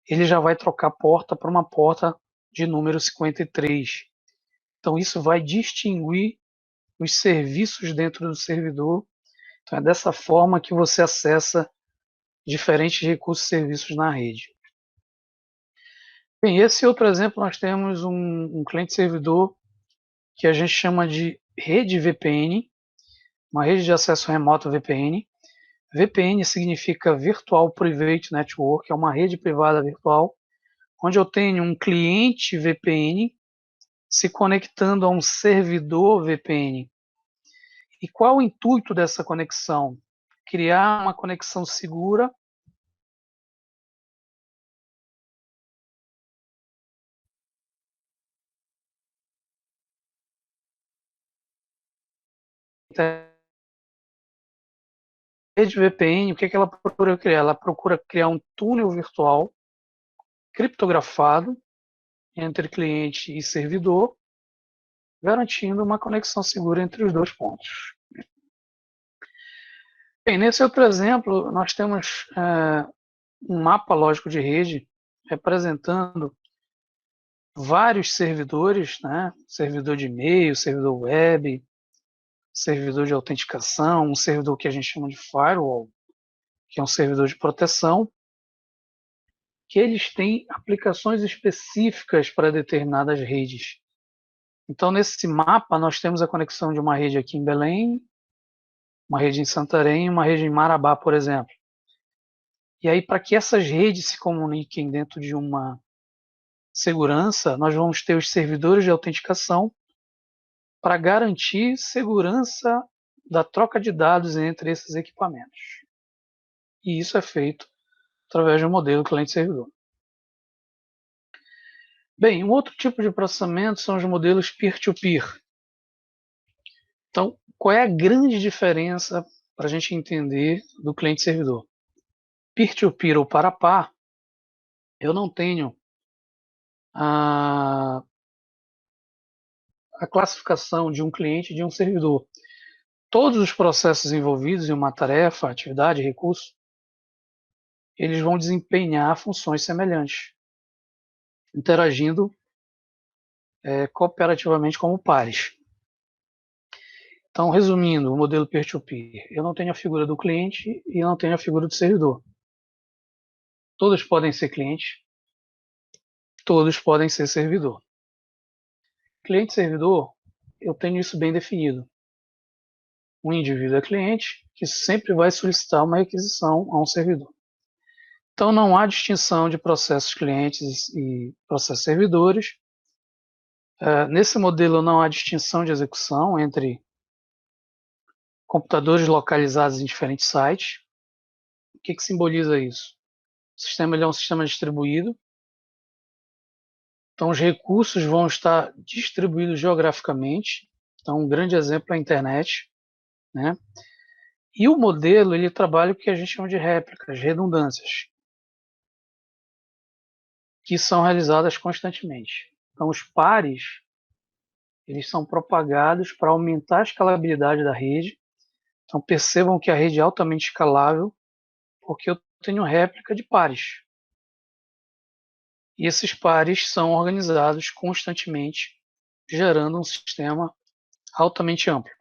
ele já vai trocar porta para uma porta de número 53. Então isso vai distinguir os serviços dentro do servidor. Então é dessa forma que você acessa diferentes recursos e serviços na rede. Bem, esse outro exemplo nós temos um cliente-servidor que a gente chama de rede VPN, uma rede de acesso remoto VPN. VPN significa Virtual Private Network, é uma rede privada virtual, onde eu tenho um cliente VPN se conectando a um servidor VPN. E qual o intuito dessa conexão? Criar uma conexão segura rede VPN, o que ela procura criar? Ela procura criar um túnel virtual criptografado entre cliente e servidor, garantindo uma conexão segura entre os dois pontos. Bem, nesse outro exemplo, nós temos um mapa lógico de rede representando vários servidores, né? Servidor de e-mail, servidor web, servidor de autenticação, um servidor que a gente chama de firewall, que é um servidor de proteção, que eles têm aplicações específicas para determinadas redes. Então, nesse mapa, nós temos a conexão de uma rede aqui em Belém, uma rede em Santarém e uma rede em Marabá, por exemplo. E aí, para que essas redes se comuniquem dentro de uma segurança, nós vamos ter os servidores de autenticação para garantir segurança da troca de dados entre esses equipamentos. E isso é feito através de um modelo cliente-servidor. Bem, um outro tipo de processamento são os modelos peer-to-peer. Então, qual é a grande diferença para a gente entender do cliente-servidor? Peer-to-peer ou para par, eu não tenho a classificação de um cliente e de um servidor. Todos os processos envolvidos em uma tarefa, atividade, recurso, eles vão desempenhar funções semelhantes, interagindo cooperativamente como pares. Então, resumindo, o modelo peer-to-peer, eu não tenho a figura do cliente e não tenho a figura do servidor. Todos podem ser cliente, todos podem ser servidor. Cliente e servidor, eu tenho isso bem definido. Um indivíduo é cliente que sempre vai solicitar uma requisição a um servidor. Então, não há distinção de processos clientes e processos servidores. Nesse modelo, não há distinção de execução entre computadores localizados em diferentes sites. O que simboliza isso? O sistema é um sistema distribuído, Então, os recursos vão estar distribuídos geograficamente. Então, um grande exemplo é a internet, né? E o modelo, ele trabalha o que a gente chama de réplicas, redundâncias, que são realizadas constantemente. Então, os pares, eles são propagados para aumentar a escalabilidade da rede. Então, percebam que a rede é altamente escalável, porque eu tenho réplica de pares. E esses pares são organizados constantemente, gerando um sistema altamente amplo.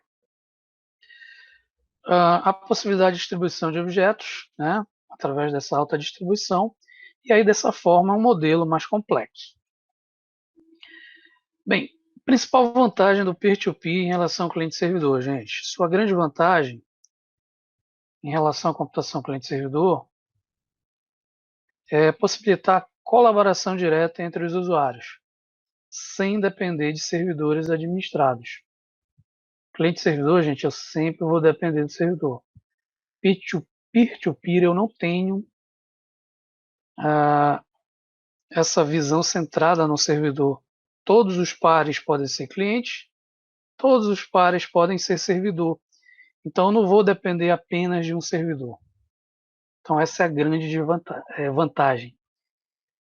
A possibilidade de distribuição de objetos, né, através dessa alta distribuição, e aí dessa forma um modelo mais complexo. Bem, principal vantagem do peer-to-peer em relação ao cliente-servidor, gente. Sua grande vantagem em relação à computação cliente-servidor é possibilitar colaboração direta entre os usuários, sem depender de servidores administrados. Cliente-servidor, gente, eu sempre vou depender do servidor. Peer-to-peer, eu não tenho essa visão centrada no servidor. Todos os pares podem ser clientes, todos os pares podem ser servidor. Então, eu não vou depender apenas de um servidor. Então, essa é a grande vantagem.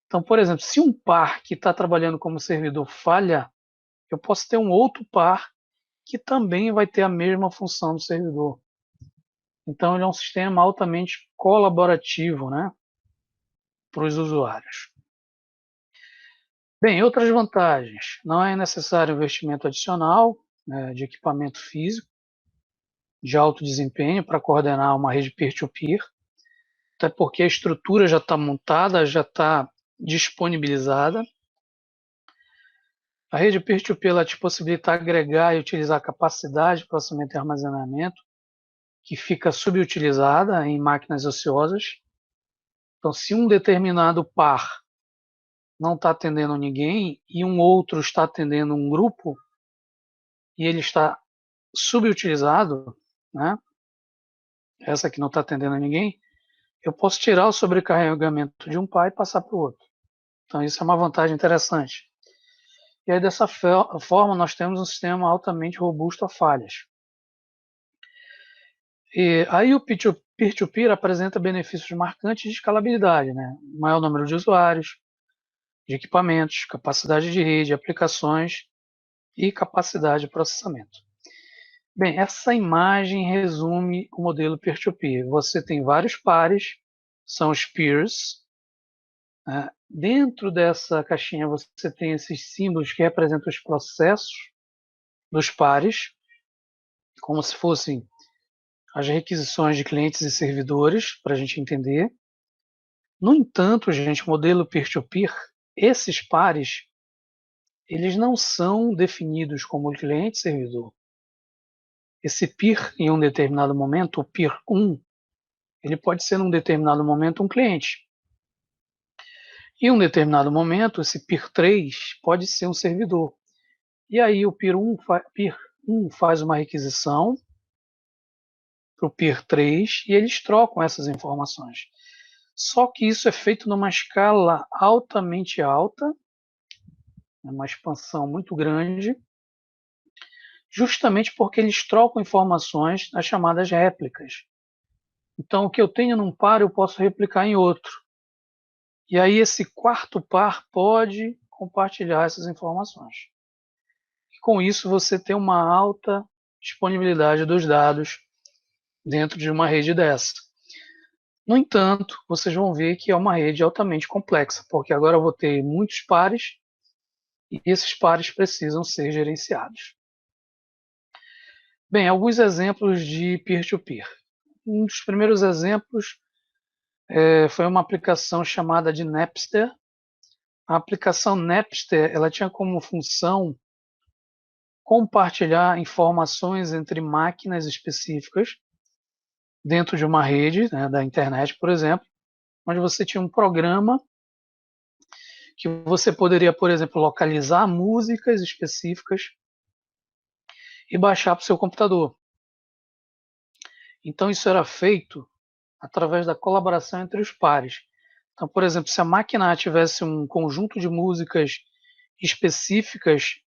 Então, por exemplo, se um par que está trabalhando como servidor falha, eu posso ter um outro par que também vai ter a mesma função do servidor. Então, ele é um sistema altamente colaborativo, né, para os usuários. Bem, outras vantagens. Não é necessário investimento adicional, né, de equipamento físico de alto desempenho para coordenar uma rede peer-to-peer, até porque a estrutura já está montada, já está disponibilizada. A rede peer-to-peer te possibilita agregar e utilizar capacidade, processamento e armazenamento, que fica subutilizada em máquinas ociosas. Então, se um determinado par não está atendendo ninguém e um outro está atendendo um grupo e ele está subutilizado, né? Essa que não está atendendo ninguém, eu posso tirar o sobrecarregamento de um par e passar para o outro. Então, isso é uma vantagem interessante. E aí, dessa forma, nós temos um sistema altamente robusto a falhas. E aí o peer-to-peer apresenta benefícios marcantes de escalabilidade, né? Maior número de usuários, de equipamentos, capacidade de rede, aplicações e capacidade de processamento. Bem, essa imagem resume o modelo peer-to-peer. Você tem vários pares, são os peers. Né? Dentro dessa caixinha você tem esses símbolos que representam os processos dos pares, como se fossem as requisições de clientes e servidores, para a gente entender. No entanto, gente, o modelo peer-to-peer, esses pares, eles não são definidos como cliente e servidor. Esse peer, em um determinado momento, o peer 1, ele pode ser, num determinado momento, um cliente. Em um determinado momento, esse peer 3 pode ser um servidor. E aí o peer 1 faz uma requisição para o peer 3 e eles trocam essas informações. Só que isso é feito numa escala altamente alta, uma expansão muito grande, justamente porque eles trocam informações nas chamadas réplicas. Então, o que eu tenho num par, eu posso replicar em outro. E aí esse quarto par pode compartilhar essas informações. E com isso você tem uma alta disponibilidade dos dados dentro de uma rede dessa. No entanto, vocês vão ver que é uma rede altamente complexa, porque agora eu vou ter muitos pares e esses pares precisam ser gerenciados. Bem, alguns exemplos de peer-to-peer. Um dos primeiros exemplos foi uma aplicação chamada de Napster. A aplicação Napster, ela tinha como função compartilhar informações entre máquinas específicas dentro de uma rede, né, da internet, por exemplo, onde você tinha um programa que você poderia, por exemplo, localizar músicas específicas e baixar para o seu computador. Então, isso era feito através da colaboração entre os pares. Então, por exemplo, se a máquina A tivesse um conjunto de músicas específicas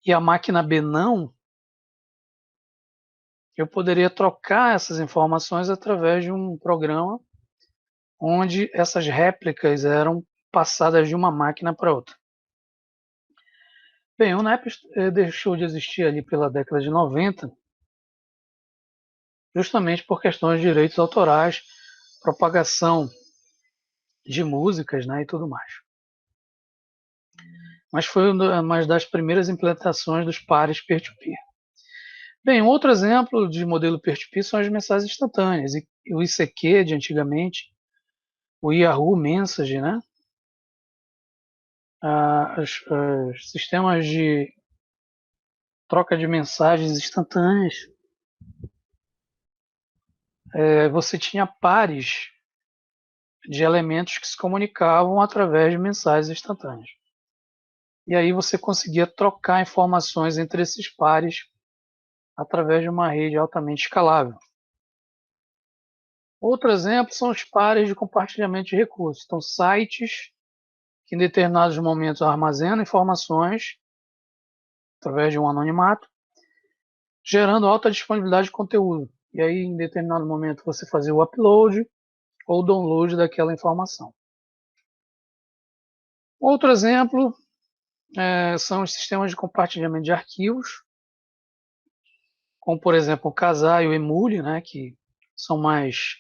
e a máquina B não, eu poderia trocar essas informações através de um programa onde essas réplicas eram passadas de uma máquina para outra. Bem, o Napster deixou de existir ali pela década de 90, justamente por questões de direitos autorais, propagação de músicas, né, e tudo mais. Mas foi uma das primeiras implementações dos pares peer-to-peer. Bem, um outro exemplo de modelo peer-to-peer são as mensagens instantâneas. E o ICQ de antigamente, o Yahoo Message, né? Os sistemas de troca de mensagens instantâneas. Você tinha pares de elementos que se comunicavam através de mensagens instantâneas. E aí você conseguia trocar informações entre esses pares através de uma rede altamente escalável. Outro exemplo são os pares de compartilhamento de recursos. Então, sites que em determinados momentos armazenam informações através de um anonimato, gerando alta disponibilidade de conteúdo. E aí, em determinado momento, você fazia o upload ou download daquela informação. Outro exemplo são os sistemas de compartilhamento de arquivos, como, por exemplo, o Kazaa e o Emule, né, que são mais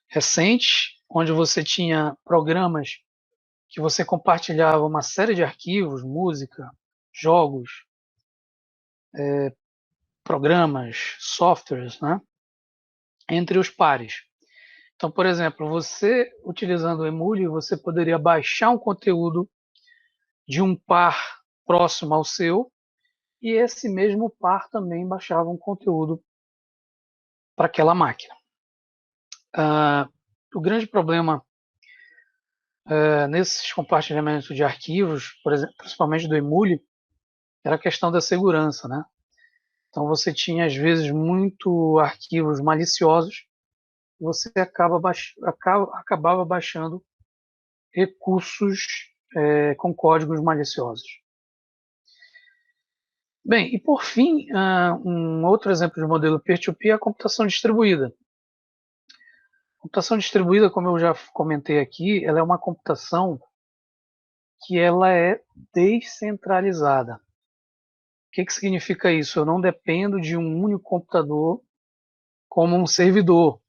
recentes, onde você tinha programas que você compartilhava uma série de arquivos, música, jogos, programas, softwares, né, entre os pares. Então, por exemplo, você utilizando o Emule, você poderia baixar um conteúdo de um par próximo ao seu, e esse mesmo par também baixava um conteúdo para aquela máquina. O grande problema nesses compartilhamentos de arquivos, por exemplo, principalmente do Emule, era a questão da segurança, né? Então você tinha às vezes muito arquivos maliciosos, e você acabava baixando recursos com códigos maliciosos. Bem, e por fim, um outro exemplo de modelo peer-to-peer é a computação distribuída. A computação distribuída, como eu já comentei aqui, ela é uma computação que ela é descentralizada. O que significa isso? Eu não dependo de um único computador como um servidor.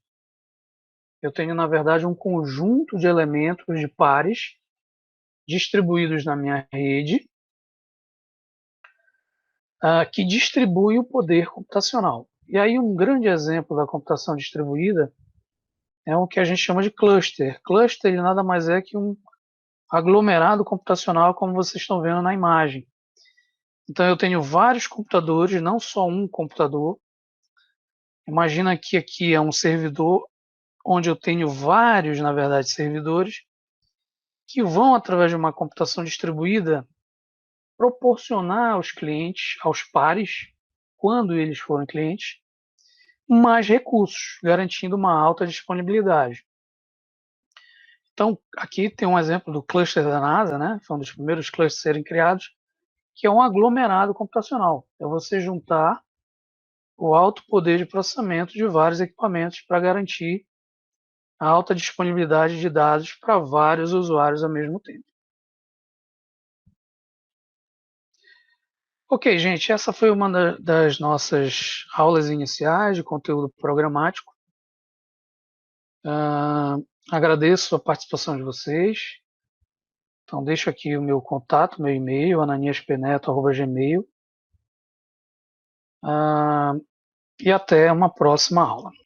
Eu tenho, na verdade, um conjunto de elementos de pares distribuídos na minha rede que distribui o poder computacional. E aí um grande exemplo da computação distribuída é o que a gente chama de cluster. Cluster ele nada mais é que um aglomerado computacional, como vocês estão vendo na imagem. Então eu tenho vários computadores, não só um computador. Imagina que aqui é um servidor onde eu tenho vários, na verdade, servidores que vão, através de uma computação distribuída, proporcionar aos clientes, aos pares, quando eles forem clientes, mais recursos, garantindo uma alta disponibilidade. Então, aqui tem um exemplo do cluster da NASA, né? Foi um dos primeiros clusters a serem criados, que é um aglomerado computacional. É você juntar o alto poder de processamento de vários equipamentos para garantir a alta disponibilidade de dados para vários usuários ao mesmo tempo. Ok, gente, essa foi uma das nossas aulas iniciais de conteúdo programático. Agradeço a participação de vocês. Então, deixo aqui o meu contato, meu e-mail, ananiaspeneto@gmail. E até uma próxima aula.